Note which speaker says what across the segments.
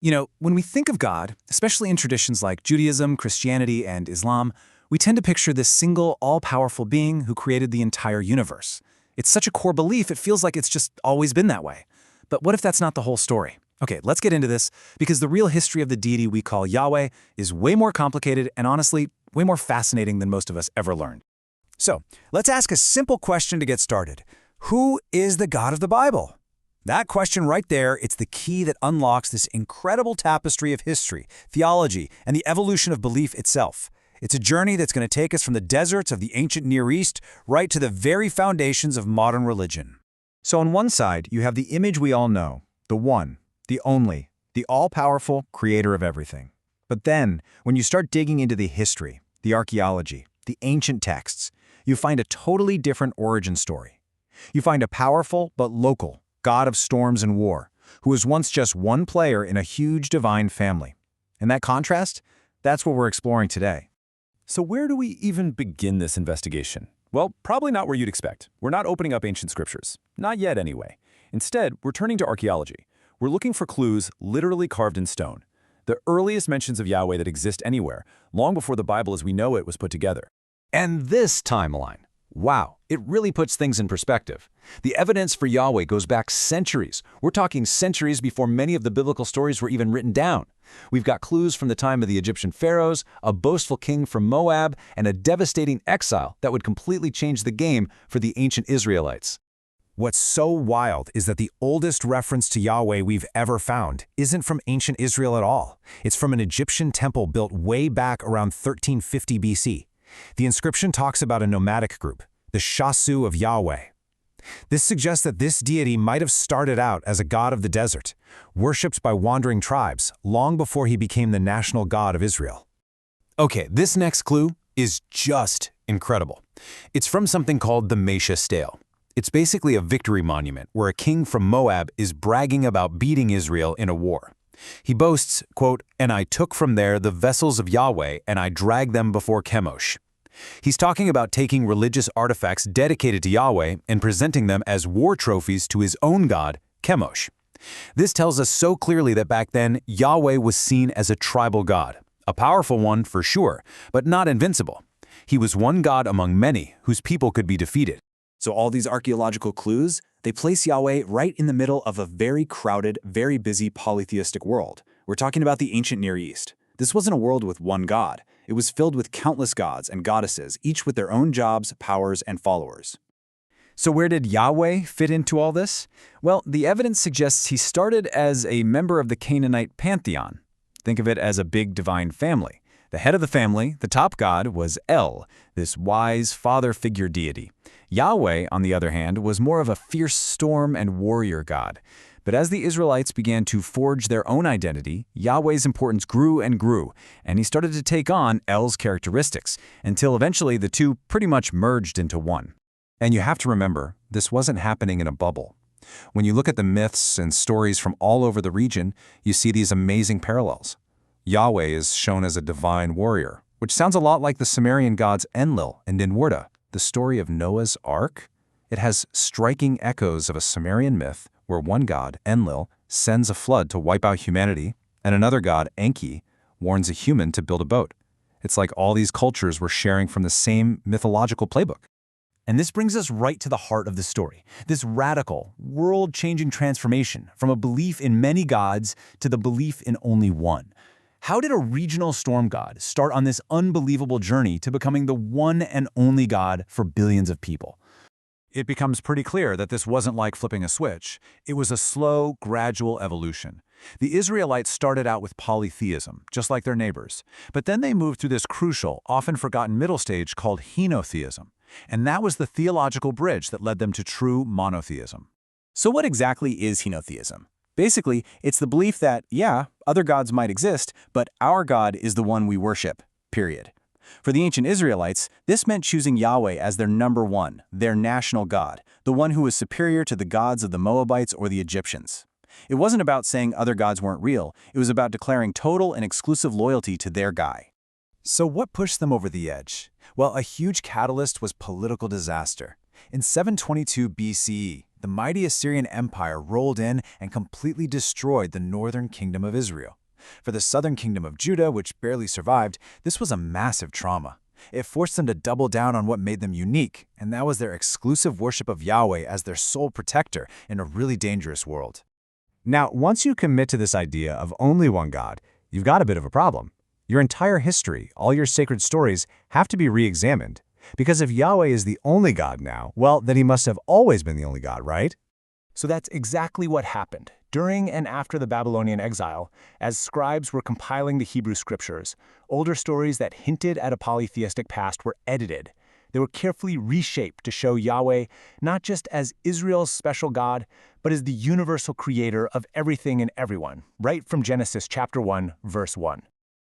Speaker 1: You know, when we think of God, especially in traditions like Judaism, Christianity, and Islam, we tend to picture this single, all-powerful being who created the entire universe. It's such a core belief, it feels like it's just always been that way. But what if that's not the whole story? Okay, let's get into this, because the real history of the deity we call Yahweh is way more complicated and honestly, way more fascinating than most of us ever learned.
Speaker 2: So, let's ask a simple question to get started. Who is the God of the Bible? That question right there, it's the key that unlocks this incredible tapestry of history, theology, and the evolution of belief itself. It's a journey that's going to take us from the deserts of the ancient Near East right to the very foundations of modern religion. So on one side, you have the image we all know, the one, the only, the all-powerful creator of everything. But then, when you start digging into the history, the archaeology, the ancient texts, you find a totally different origin story. You find a powerful but local God of storms and war, who was once just one player in a huge divine family. And that contrast, that's what we're exploring today.
Speaker 3: So where do we even begin this investigation? Well, probably not where you'd expect. We're not opening up ancient scriptures. Not yet, anyway. Instead, we're turning to archaeology. We're looking for clues literally carved in stone. The earliest mentions of Yahweh that exist anywhere, long before the Bible as we know it was put together.
Speaker 4: And this timeline, wow, it really puts things in perspective. The evidence for Yahweh goes back centuries. We're talking centuries before many of the biblical stories were even written down. We've got clues from the time of the Egyptian pharaohs, a boastful king from Moab, and a devastating exile that would completely change the game for the ancient Israelites.
Speaker 2: What's so wild is that the oldest reference to Yahweh we've ever found isn't from ancient Israel at all. It's from an Egyptian temple built way back around 1350 BC. The inscription talks about a nomadic group, the Shasu of Yahweh. This suggests that this deity might have started out as a god of the desert, worshipped by wandering tribes long before he became the national god of Israel.
Speaker 4: Okay, this next clue is just incredible. It's from something called the Mesha Stele. It's basically a victory monument where a king from Moab is bragging about beating Israel in a war. He boasts, quote, "And I took from there the vessels of Yahweh and I dragged them before Chemosh." He's talking about taking religious artifacts dedicated to Yahweh and presenting them as war trophies to his own god, Chemosh. This tells us so clearly that back then, Yahweh was seen as a tribal god, a powerful one for sure, but not invincible. He was one god among many whose people could be defeated.
Speaker 1: So all these archaeological clues, they place Yahweh right in the middle of a very crowded, very busy polytheistic world. We're talking about the ancient Near East. This wasn't a world with one god. It was filled with countless gods and goddesses, each with their own jobs, powers, and followers.
Speaker 2: So where did Yahweh fit into all this? Well, the evidence suggests he started as a member of the Canaanite pantheon. Think of it as a big divine family. The head of the family, the top god, was El, this wise father figure deity. Yahweh, on the other hand, was more of a fierce storm and warrior god. But as the Israelites began to forge their own identity, Yahweh's importance grew and grew, and he started to take on El's characteristics, until eventually the two pretty much merged into one. And you have to remember, this wasn't happening in a bubble. When you look at the myths and stories from all over the region, you see these amazing parallels. Yahweh is shown as a divine warrior, which sounds a lot like the Sumerian gods Enlil and Ninurta, the story of Noah's Ark. It has striking echoes of a Sumerian myth where one god, Enlil, sends a flood to wipe out humanity, and another god, Enki, warns a human to build a boat. It's like all these cultures were sharing from the same mythological playbook.
Speaker 1: And this brings us right to the heart of the story, this radical, world-changing transformation from a belief in many gods to the belief in only one. How did a regional storm god start on this unbelievable journey to becoming the one and only god for billions of people?
Speaker 2: It becomes pretty clear that this wasn't like flipping a switch. It was a slow, gradual evolution. The Israelites started out with polytheism, just like their neighbors. But then they moved through this crucial, often forgotten middle stage called henotheism. And that was the theological bridge that led them to true monotheism.
Speaker 1: So what exactly is henotheism? Basically, it's the belief that, yeah, other gods might exist, but our God is the one we worship, period. For the ancient Israelites, this meant choosing Yahweh as their number one, their national god, the one who was superior to the gods of the Moabites or the Egyptians. It wasn't about saying other gods weren't real, it was about declaring total and exclusive loyalty to their guy.
Speaker 2: So what pushed them over the edge? Well, a huge catalyst was political disaster. In 722 BCE, the mighty Assyrian Empire rolled in and completely destroyed the northern kingdom of Israel. For the southern kingdom of Judah, which barely survived, this was a massive trauma. It forced them to double down on what made them unique, and that was their exclusive worship of Yahweh as their sole protector in a really dangerous world.
Speaker 5: Now, once you commit to this idea of only one God, you've got a bit of a problem. Your entire history, all your sacred stories, have to be re-examined. Because if Yahweh is the only God now, well, then he must have always been the only God, right?
Speaker 6: So that's exactly what happened. During and after the Babylonian exile, as scribes were compiling the Hebrew scriptures, older stories that hinted at a polytheistic past were edited. They were carefully reshaped to show Yahweh not just as Israel's special God, but as the universal creator of everything and everyone, right from Genesis chapter 1, verse 1.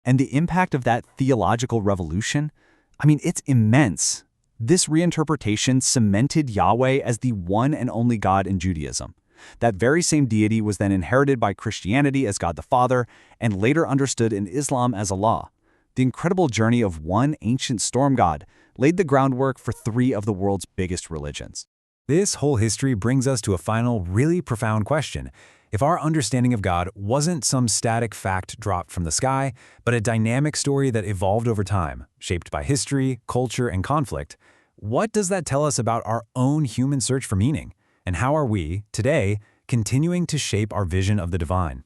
Speaker 1: And the impact of that theological revolution? I mean, it's immense. This reinterpretation cemented Yahweh as the one and only God in Judaism. That very same deity was then inherited by Christianity as God the Father, and later understood in Islam as Allah. The incredible journey of one ancient storm god laid the groundwork for 3 of the world's biggest religions.
Speaker 3: This whole history brings us to a final, really profound question. If our understanding of God wasn't some static fact dropped from the sky, but a dynamic story that evolved over time, shaped by history, culture, and conflict, what does that tell us about our own human search for meaning? And how are we, today, continuing to shape our vision of the divine?